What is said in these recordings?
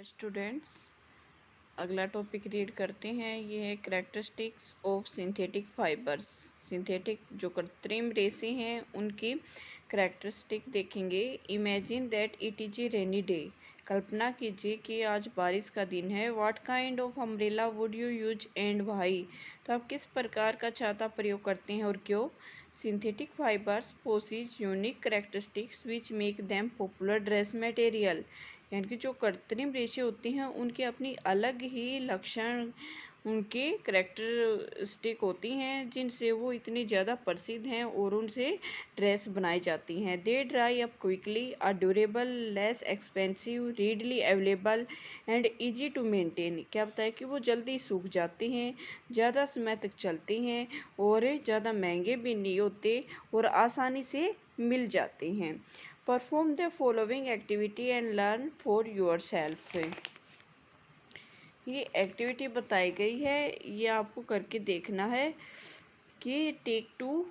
Students, अगला topic read करते हैं। ये है characteristics of synthetic fibres. Synthetic जो कृत्रिम रेसे हैं उनकी करैक्टरिस्टिक देखेंगे। Imagine that it is a rainy day. कल्पना कीजिए कि आज बारिश का दिन है। What kind of umbrella would you use and why. तो आप किस प्रकार का छाता प्रयोग करते हैं और क्यों। Synthetic fibres possess unique characteristics which make them popular dress material. यानी कि जो कृत्रिम रेशे होते हैं उनके अपनी अलग ही लक्षण, उनके करैक्टरिस्टिक होती हैं जिनसे वो इतनी ज़्यादा प्रसिद्ध हैं और उनसे ड्रेस बनाई जाती हैं। They dry up quickly, are durable, less expensive, readily available and easy to maintain. क्या बताया कि वो जल्दी सूख जाते हैं, ज़्यादा समय तक चलते हैं और ज़्यादा महंगे भी नहीं होते और आसानी से मिल जाते हैं। Perform the following activity and learn for yourself. ये एक्टिविटी बताई गई है, ये आपको करके देखना है कि take 2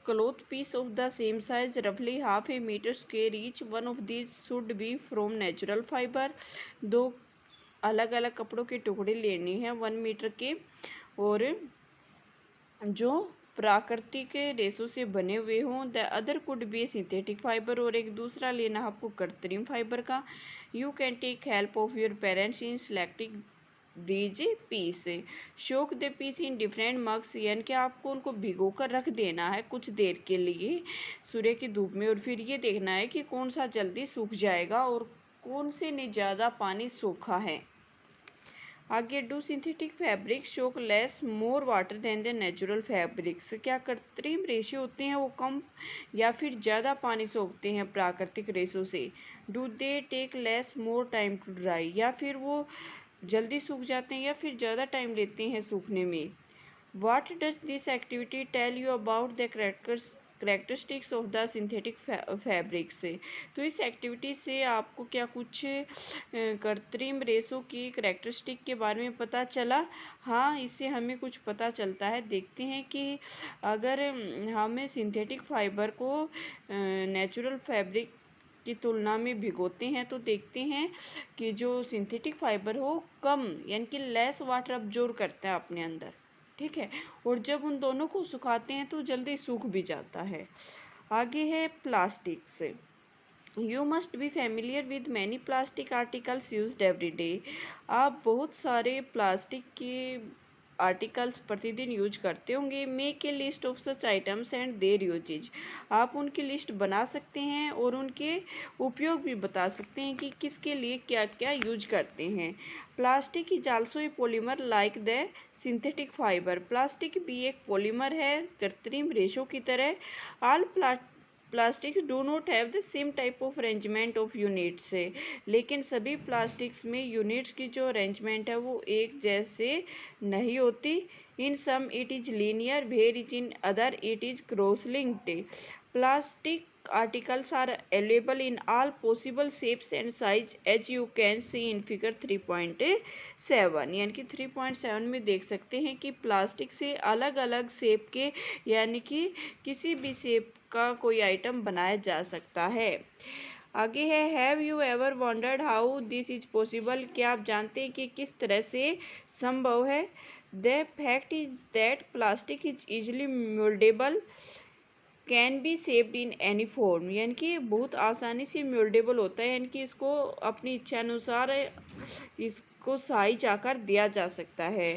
cloth piece of the same size रफली half a metre square each. One of these should be from natural fibre. दो अलग अलग कपड़ों के टुकड़े लेने हैं 1 मीटर के और जो प्राकृतिक रेशों से बने हुए हों। The other could be synthetic fibre, और एक दूसरा लेना आपको कृत्रिम फाइबर का। You can take help of your parents in selecting these piece. Soak the piece in different mugs, यानी कि आपको उनको भिगो कर रख देना है कुछ देर के लिए सूर्य की धूप में, और फिर ये देखना है कि कौन सा जल्दी सूख जाएगा और कौन से ने ज़्यादा पानी सोखा है। आगे do synthetic fabric soak less more water than the natural fabrics. क्या कृत्रिम रेशे होते हैं वो कम या फिर ज़्यादा पानी सोखते हैं प्राकृतिक रेशों से। Do they take less more time to dry, या फिर वो जल्दी सूख जाते हैं या फिर ज़्यादा टाइम लेते हैं सूखने में। What does this activity tell you about the characteristics of the synthetic fabrics. तो इस एक्टिविटी से आपको क्या कुछ कृत्रिम रेशों की करैक्टरिस्टिक के बारे में पता चला। हाँ, इससे हमें कुछ पता चलता है। देखते हैं कि अगर हमें सिंथेटिक फाइबर को नेचुरल फैब्रिक की तुलना में भिगोते हैं तो देखते हैं कि जो सिंथेटिक फाइबर हो कम यानी कि लेस वाटर अब्जॉर्ब करता है अपने अंदर, ठीक है, और जब उन दोनों को सुखाते हैं तो जल्दी सूख भी जाता है। आगे है plastics. You must be familiar with many plastic articles used every day. आप बहुत सारे प्लास्टिक के आर्टिकल्स प्रतिदिन यूज करते होंगे। Make a list of such items and their usages. आप उनकी लिस्ट बना सकते हैं और उनके उपयोग भी बता सकते हैं कि किसके लिए क्या क्या यूज करते हैं। Plastic is also a polymer like the synthetic fibre. Plastic भी एक पॉलीमर है कृत्रिम रेशों की तरह। All plastics do not have the same type of arrangement of units. लेकिन सभी प्लास्टिक्स में यूनिट्स की जो अरेंजमेंट है वो एक जैसे नहीं होती। In some it is linear, whereas in other it is cross linked. Plastic articles are available in all possible shapes and size as you can see in figure 3.7। यानी कि 3.7 में देख सकते हैं कि प्लास्टिक से अलग अलग शेप के यानी कि किसी भी शेप का कोई आइटम बनाया जा सकता है। आगे है have you ever wondered how this is possible. क्या आप जानते हैं कि किस तरह से संभव है। The fact is that plastic is easily mouldable, can be shaped in any form. यानी कि बहुत आसानी से मोल्डेबल होता है, यानी कि इसको अपनी इच्छा अनुसार इसको साइज आकार दिया जा सकता है।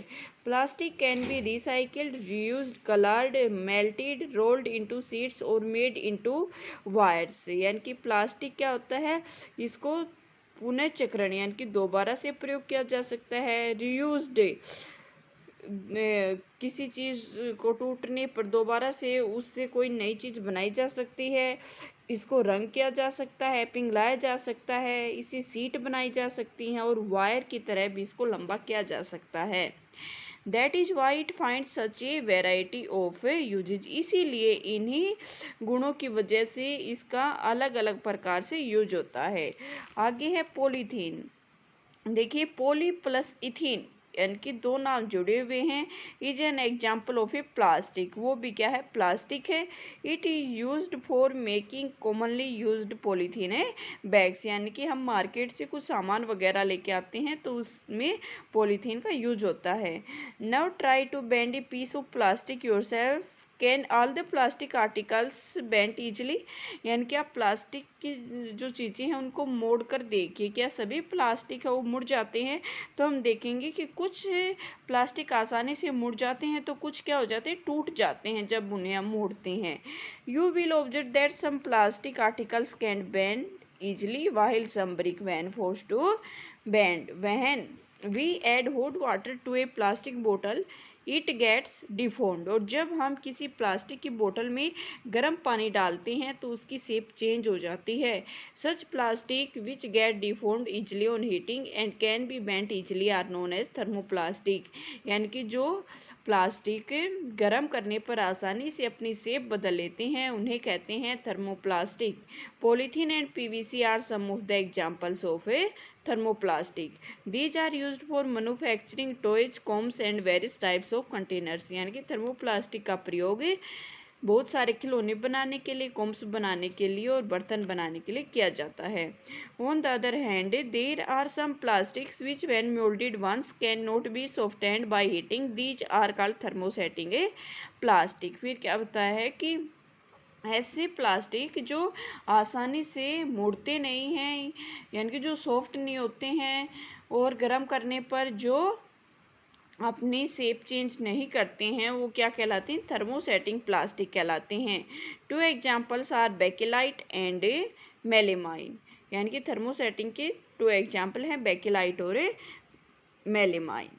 Plastic can be recycled, reused, coloured, melted, rolled into sheets और मेड इनटू वायर्स। यानी कि प्लास्टिक क्या होता है, इसको पुनः चक्रण यानी कि दोबारा से प्रयोग किया जा सकता है। रीयूज्ड किसी चीज़ को टूटने पर दोबारा से उससे कोई नई चीज़ बनाई जा सकती है। इसको रंग किया जा सकता है, पिघलाया जा सकता है, इसे सीट बनाई जा सकती हैं और वायर की तरह भी इसको लंबा किया जा सकता है। That is why it find such a variety of usages. इसीलिए इन्हीं गुणों की वजह से इसका अलग अलग प्रकार से यूज होता है। आगे है पॉलीथीन। देखिए, पॉली प्लस इथीन यानी कि दो नाम जुड़े हुए हैं। Is an example of A plastic, वो भी क्या है, प्लास्टिक है। It is used for making commonly used polythene है बैग्स, यानी कि हम मार्केट से कुछ सामान वगैरह लेके आते हैं तो उसमें पॉलीथीन का यूज होता है। Now try to bend a piece of plastic yourself, can all the plastic articles bend easily, यानी कि आप प्लास्टिक की जो चीज़ें हैं उनको मोड़ कर देखिए, क्या सभी प्लास्टिक है वो मुड़ जाते हैं? तो हम देखेंगे कि कुछ प्लास्टिक आसानी से मुड़ जाते हैं तो कुछ क्या हो जाते हैं, टूट जाते हैं जब उन्हें हम मोड़ते हैं। You will observe that some plastic articles can bend easily while some brick when forced to bend. When we add hot water to a plastic bottle it gets deformed, और जब हम किसी प्लास्टिक की बोतल में गर्म पानी डालते हैं तो उसकी शेप चेंज हो जाती है। Such plastic which get deformed easily on heating and can be bent easily are known as thermoplastic, यानी कि जो प्लास्टिक गर्म करने पर आसानी से अपनी शेप बदल लेते हैं उन्हें कहते हैं thermoplastic. Polythene and PVC are some of the examples of a thermoplastic. These are used for manufacturing toys, combs and various types of containers. यानी कि थर्मोप्लास्टिक का प्रयोग बहुत सारे खिलौने बनाने के लिए, कॉम्स बनाने के लिए और बर्तन बनाने के लिए किया जाता है। On the other hand there are some plastics which when moulded once can not be softened by heating, these are called thermosetting a plastic. फिर क्या बताया है कि ऐसे प्लास्टिक जो आसानी से मुड़ते नहीं हैं, यानी कि जो सॉफ्ट नहीं होते हैं और गर्म करने पर जो अपनी शेप चेंज नहीं करते हैं, वो क्या कहलाते हैं, थर्मोसेटिंग प्लास्टिक कहलाते हैं। Two examples are bakelite and melamine, यानी कि थर्मोसेटिंग के टू एग्जाम्पल हैं बेकेलाइट और मेलेमाइन।